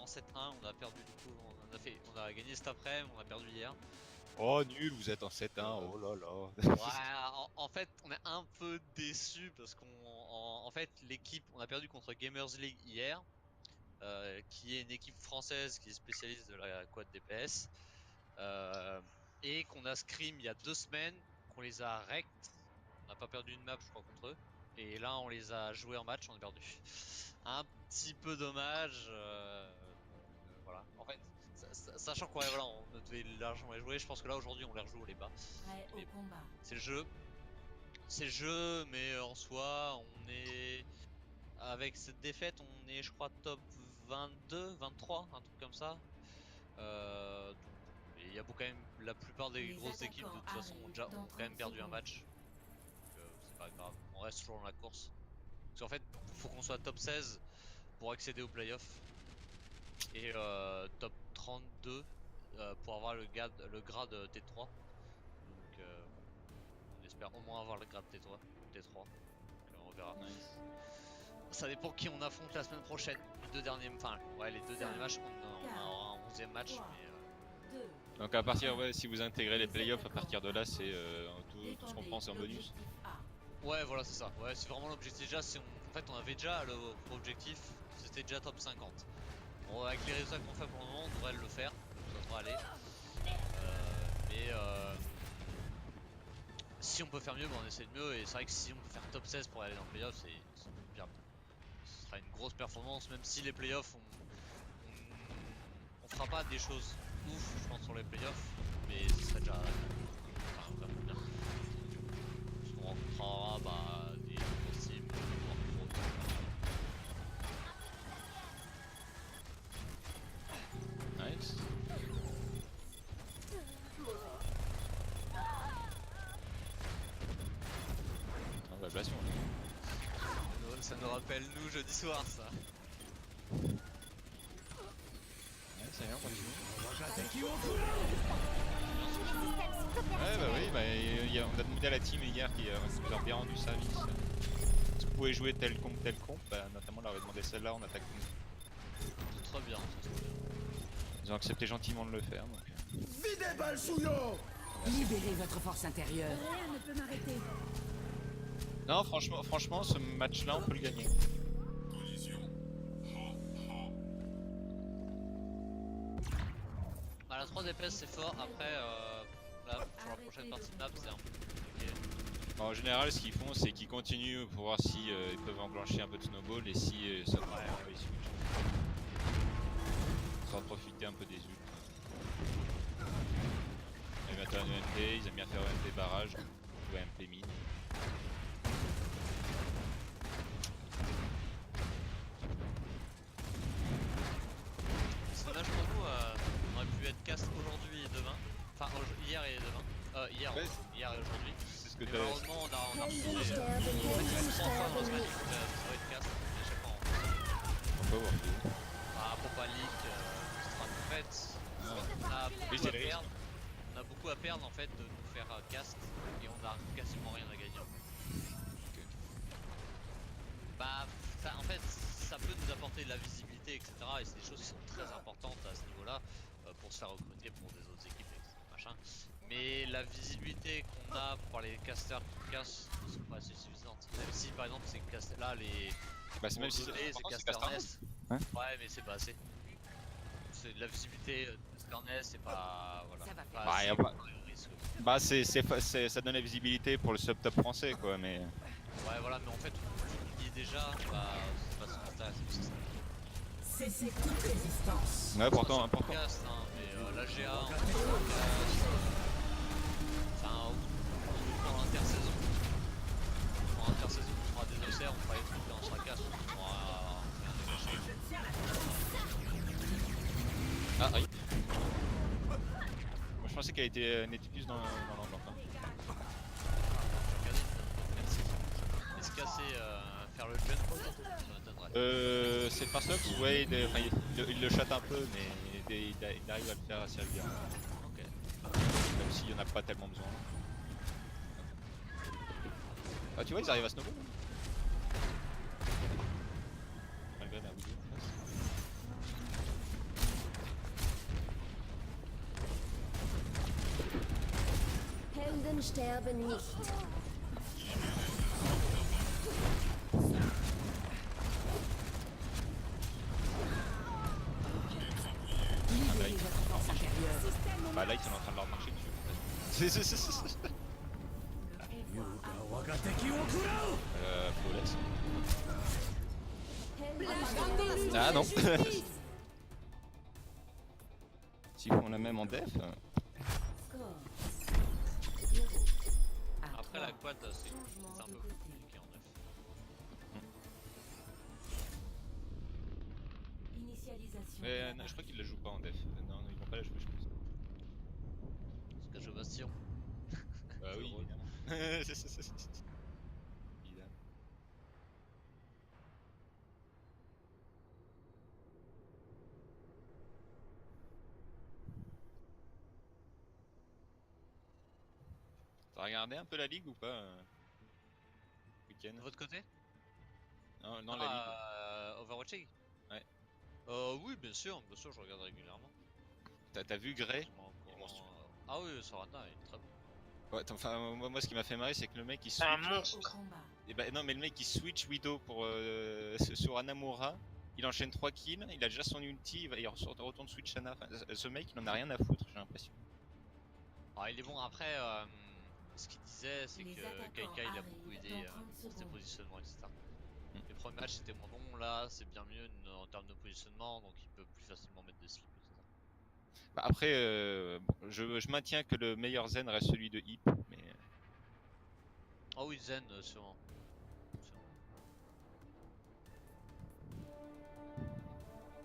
7-1, on a perdu du coup, on a gagné cet après-midi, on a perdu hier. Oh nul, vous êtes en 7-1, oh là là. Ouais, en fait, on est un peu déçus parce en fait, l'équipe, on a perdu contre Gamers League hier, qui est une équipe française qui est spécialiste de la quad DPS, et qu'on a scrim il y a 2 semaines, qu'on les a rect. On n'a pas perdu une map, je crois, contre eux. Et là, on les a joués en match, on a perdu. Un petit peu dommage. Voilà. En fait, sachant qu'on voilà, on devait largement les jouer, je pense que là aujourd'hui on les rejoue, on les bat. Prêt au combat. C'est le jeu. C'est le jeu, mais en soi, on est. Avec cette défaite, on est, je crois, top 22, 23, un truc comme ça. Donc bon, il y a quand même la plupart des Les grosses équipes de toute façon ont dans quand même 30 perdu un secondes. match. Donc c'est pas grave, on reste toujours dans la course. Parce qu'en fait, faut qu'on soit top 16 pour accéder aux playoffs et top 32 pour avoir le grade T3. Donc bon, on espère au moins avoir le grade T3. Donc, on verra. Nice. Ça dépend qui on affronte la semaine prochaine. Les deux derniers matchs, on aura un 11e match. Mais, Donc à partir, ouais, si vous intégrez les playoffs, à partir de là, c'est tout ce qu'on prend, c'est en bonus. ouais, voilà, c'est ça. Ouais, c'est vraiment l'objectif. Déjà, en fait, on avait déjà le objectif, c'était déjà top 50. Bon, avec les résultats qu'on fait pour le moment, on devrait le faire. Ça devrait aller. Mais si on peut faire mieux, on essaie de mieux. Et c'est vrai que si on peut faire top 16 pour aller dans le playoff, c'est bien. Ce sera une grosse performance, même si les playoffs, on fera pas des choses ouf, je pense, sur les playoffs. Mais ce serait déjà vraiment bien. Parce qu'on rencontrera des grosses teams. Nice. On va ablation. Ça nous rappelle nous jeudi soir, ça. Ouais, c'est rien, continue. Ouais, bah oui, on a demandé à la team hier qui nous a bien rendu service. Est-ce que vous pouvez jouer tel comp, bah, notamment, on leur avait demandé celle-là en attaque. C'est très bien, c'est très bien. Ils ont accepté gentiment de le faire. Donc. Videz Balchouillot! Libérez votre force intérieure. Rien ne peut m'arrêter. Non, franchement, ce match-là, on peut le gagner. Bah, la 3 DPS c'est fort, après là, sur la prochaine partie de map c'est un peu plus compliqué. En général, ce qu'ils font, c'est qu'ils continuent pour voir si ils peuvent enclencher un peu de snowball et si ça devrait ils switchent. Sans profiter un peu des ults. Ils aiment bien faire un UMP, ils aiment bien faire UMP barrage ou UMP mid. C'est dommage pour nous, on aurait pu être cast aujourd'hui et demain. Enfin hier et demain. Hier et aujourd'hui. C'est ce que Mais t'as. malheureusement on a refusé. En fait, il y a 3 fois dans la semaine qu'on devrait être cast et à chaque fois On peut voir. Popa League, en fait, on a beaucoup à perdre en fait de nous faire cast et on a quasiment rien à gagner. Bah, en fait, ça peut nous apporter de la visibilité, etc. Et c'est des choses qui sont très importantes à ce niveau-là pour se faire recruter pour des autres équipes, machin. Mais la visibilité qu'on a pour les casters qui cassent, c'est pas assez suffisante. Même si par exemple ces casters là, les Bah, c'est même si c'est casters NES. Ouais. Ouais, mais c'est pas assez. C'est de la visibilité de caster NES, c'est pas. Voilà. Ça va Pas Bah, assez y a pas- pour le risque. Bah, ça donne la visibilité pour le sub-top français, quoi, mais. Ouais, voilà, mais en fait, on y est déjà, bah, c'est pas ce qu'on intéresse, c'est ça. Cessez toute résistance. Ouais, pourtant, Sur le important. podcast, hein, mais la GA, enfin, pendant l'intersaison. Pendant l'intersaison, on fera des OCR, on fera les trucs, là, on sera casse, on pourra rien négocier. Ah, oui. Moi, je pensais qu'elle n'était plus dans l'angle encore. Merci. Est-ce casser, faire le jump, ça m'étonnerait. C'est par Sox, ouais, il le chatte un peu, mais il arrive à le faire assez régulièrement. Ok. Même s'il n'y en a pas tellement besoin. Ah, tu vois, ils arrivent à snowball. Malgré la vidéo en face. Helden sterben nicht. Libérez votre force intérieure. Bah là ils sont en train de leur marcher dessus. Faut laisser. Helden sterben Ah non. Justice. S'ils font la même en def, Score 0 à Après la 3. quad, c'est Changement un de peu côté. compliqué en neuf. Initialisation. mais de la non, je crois partie. qu'ils la jouent pas en def. Non, ils vont pas la jouer je pense. Parce que je Bastion. Bah C'est oui, drôle. évidemment. Évidemment. T'as regardé un peu la ligue ou pas week-end? De votre côté? Non, non la ligue. Overwatching? Ouais. Oui, bien sûr, je regarde régulièrement. T'as vu Grey? Je m'en Il est courant, monstrueux. Ah oui, Sorana, il est très bon. Ouais, enfin moi ce qui m'a fait marrer c'est que le mec il C'est un switch. monstre. Au combat. Et bah non mais le mec il switch Widow pour sur Anamura. Il enchaîne 3 kills, il a déjà son ulti, il retourne switch Ana. Enfin, ce mec il en a rien à foutre j'ai l'impression. Alors, il est bon, après, ce qu'il disait, c'est Les que attaquants Kaikai il a arrivent beaucoup aidé dans 30 ses secondes. positionnements, etc. Mm. Les premiers matchs c'était moins bon, là c'est bien mieux en termes de positionnement, donc il peut plus facilement mettre des slips, etc. Bah, après bon, je maintiens que le meilleur Zen reste celui de Hip, mais Ah oui, Zen, sûrement.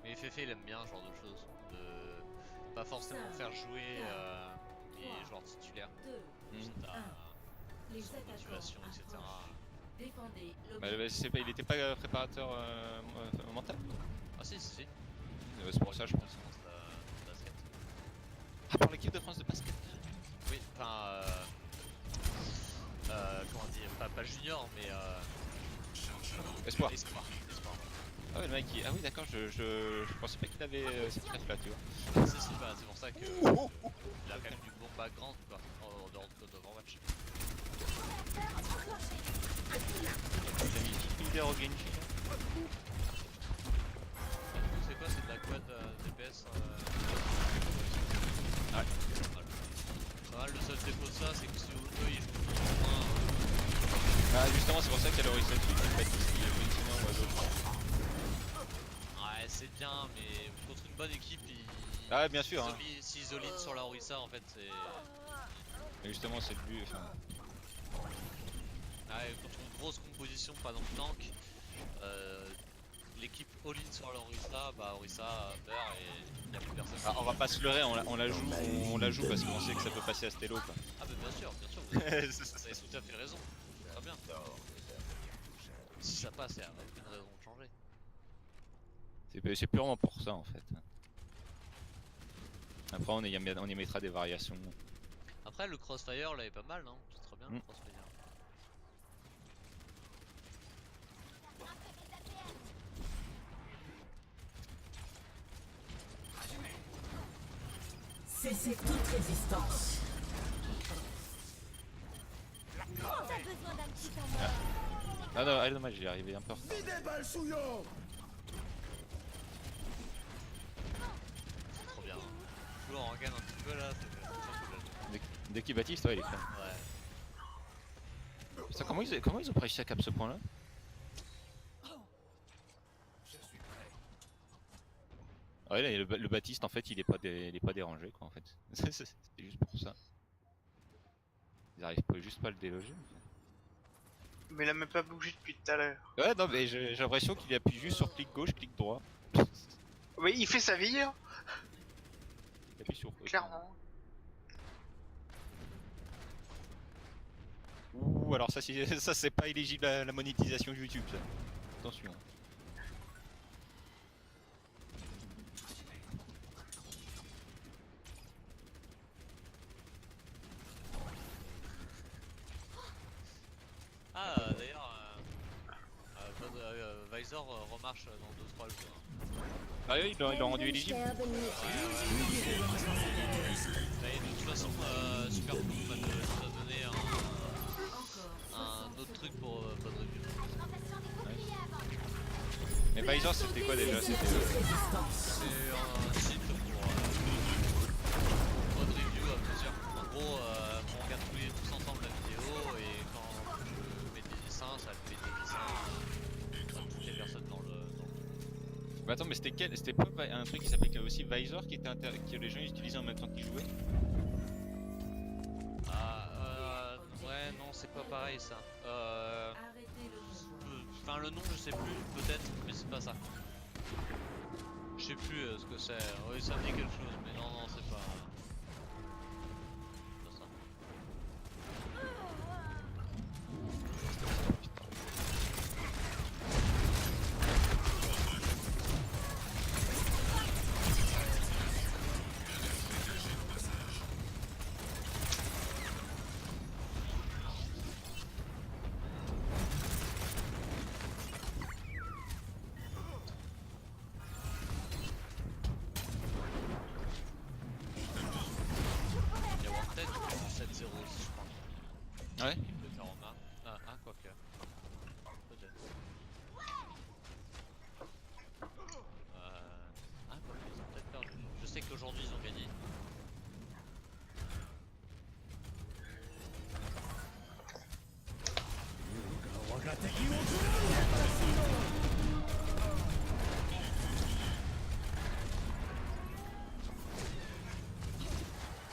Mais FF il aime bien ce genre de choses, de pas forcément faire jouer les joueurs titulaires, 2. juste à Les son attaquants motivation, etc. approchent. Défendez bah, l'objectif. je sais pas, il était pas préparateur mental. Ah si, C'est pour ça je pense. basket. Ah pour l'équipe de France de basket. Oui, enfin, comment dire, pas junior, mais Espoir. espoir. Ah ouais le mec il... Ah oui d'accord je pensais pas qu'il avait cette ref là tu vois. Si, bah, c'est pour ça que il a quand même du bon background quoi, en dehors de Overwatch. Il a mis une petite leader au Genji. C'est quoi, c'est de la quad DPS Ouais. Pas mal, le seul défaut de ça, c'est que si eux ils jouent moins. Ah justement c'est pour ça qu'il y a le reset dessus, c'est pas ici, effectivement ou à d'autres. Ouais, c'est bien, mais contre une bonne équipe, Ah bien sûr hein. s'ils isolinent sur la Orisa, en fait, c'est. Mais justement c'est le but, enfin... Ouais, contre une grosse composition, pas dans le tank, l'équipe all-in sur la Orisa, bah Orisa meurt et il n'y a plus personne. Ah, on va pas se leurrer, on la joue parce qu'on sait que ça peut passer à Stello quoi. Ah, bah bien sûr, vous avez tout à fait raison. Très bien. Si ça passe, il n'y a aucune raison de changer. C'est purement pour ça en fait. Après on y mettra des variations. Après, le Crossfire là est pas mal, non? C'est très bien le Mm. Crossfire. Cessez toute résistance. Quand t'as besoin d'un petit temps mort. Ah non, dommage, j'y arrivé un peu. Videz Balsouillon. C'est trop bien. Toujours on regarde un petit peu là, c'est trop cool. Dès qu'il Baptiste, ouais, il est clair. Ouais. Putain, comment ils ont réussi à cap ce point là? Ouais, là, le Baptiste en fait il est pas dérangé quoi en fait. C'est juste pour ça. Ils arrivent juste pas à le déloger. Mais il a même pas bougé depuis tout à l'heure. Ouais, non, mais j'ai l'impression qu'il appuie juste sur clic gauche, clic droit. Oui, il fait sa vie, hein, Il appuie sur. clairement. Ouh, alors ça c'est pas éligible à la monétisation YouTube ça. Attention. Ah, d'ailleurs, Visor remarche dans 2-3 jours. Ah oui, ils l'ont rendu Helden éligible. sterben nicht. Et de toute façon, Superpop nous a donné un autre truc pour pas de review. Mais Visor c'était quoi déjà? C'était C'est un site pour pas de review à plusieurs. En gros, on regarde tous ensemble la vidéo et quand je mets des dessins, ça fait des dessins à toutes les personnes dans le Bah attends, mais c'était quel? C'était pas un truc qui s'appelait aussi Visor qui était que les gens utilisaient en même temps qu'ils jouaient? ouais, non, c'est pas pareil ça. Arrêtez le mouvement. Enfin, le nom, je sais plus, peut-être, mais c'est pas ça. Je sais plus ce que c'est. Oui, ça me dit quelque chose, mais non, non, c'est pas. C'est pas ça. Il y a Wanted qui est en 7-0 aussi, je crois. Ouais. De Karoma. Ah, quoique. Peut-être. Quoique, ils ont peut-être perdu. Je sais qu'aujourd'hui ils ont gagné.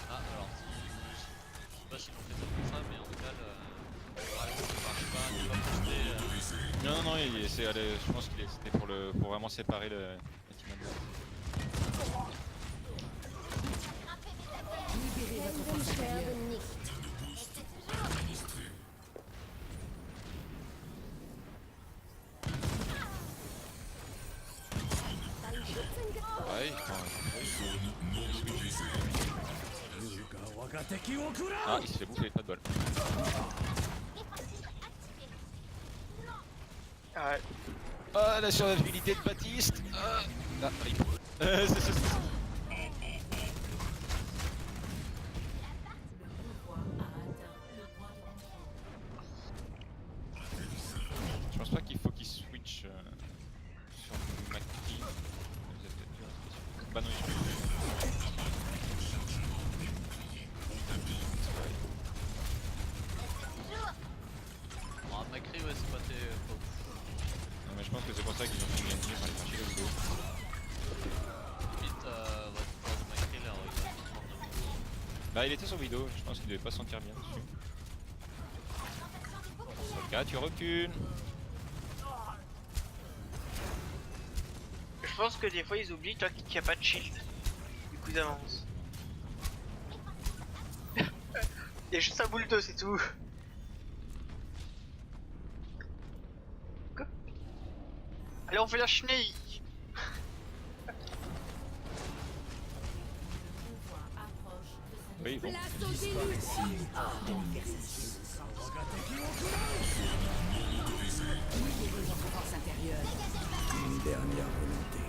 Alors, je sais pas s'ils l'ont fait pour ça, mais en tout cas, il pas posté. Non, non, je pense que c'était pour vraiment séparer le team adverse. Libérez votre force intérieure. Ouais, ah, il se fait bouffer, pas de bol. Ah, ouais. Ah, la survivabilité de Baptiste. Rip. C'est ça. Le pouvoir a atteint le point de contrôle. Je pense pas qu'il faut qu'il switch sur McKee. Bah non, il Macri, ouais, c'est pas tes. Non, mais je pense que c'est pour ça qu'ils ont fait gagner par les marchés de vidéo. Limite, votre Macri là, il va prendre de vidéo. Bah, il était sur vidéo, je pense qu'il devait pas se sentir bien dessus. Ok, tu recules. Je pense que des fois ils oublient toi qu'il n'y a pas de shield. Du coup ils avancent. Il y a juste un boule 2, c'est tout. Quoi? Allez, on fait la chenille. Le pouvoir approche de sa Oui, bon. Libérez votre force intérieure. Une dernière volonté.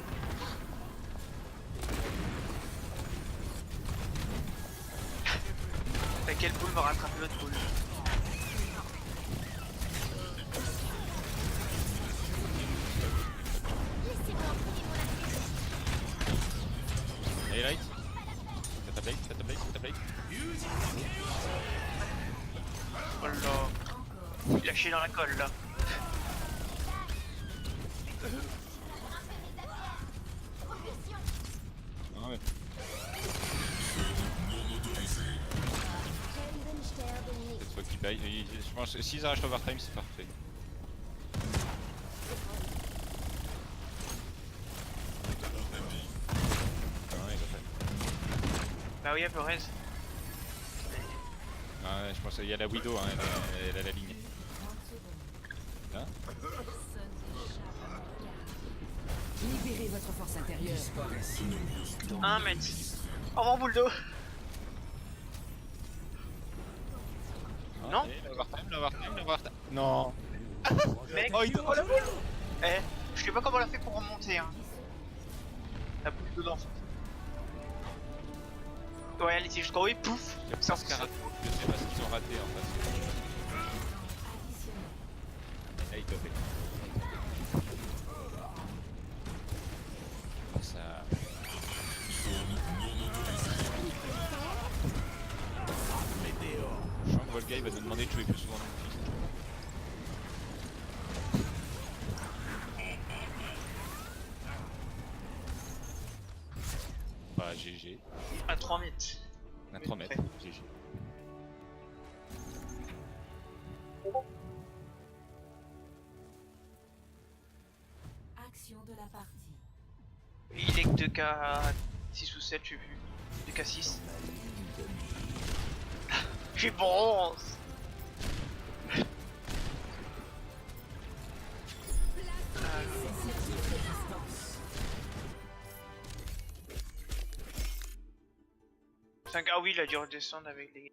Quelle boule va rattraper l'autre boule? Hey, light. Catablade. Oh là. Il a chié dans la colle là. Ah ouais. Cette fois qu'il baille. Je pense que s'ils arrachent l'overtime, c'est parfait. Ah ouais, il a fait. Bah oui, Perez. Ah ouais, je pense qu'il y a la Widow, hein, elle a la ligne. Là. Libérez votre force intérieure. 1 mètre. Au revoir boule 2. Non. L'overtime. Non. Mec, Oh, il oh la boule. Eh, je sais pas comment on l'a fait pour remonter hein. La boule dedans. Ouais, elle était jusqu'en haut et pouf. Il y a presque un raté. Je sais pas ce qu'ils ont raté en fait. additionnel. Là, il topait. Ça... Je sens que Volga il va nous demander de jouer plus souvent dans le film. Bah GG. À 3 mètres. À 3 mètres. GG. Action de la partie. Il est que 2K 6 ou 7, j'ai vu. 2K 6. J'ai bronze. Ah oui, il a dû redescendre avec les...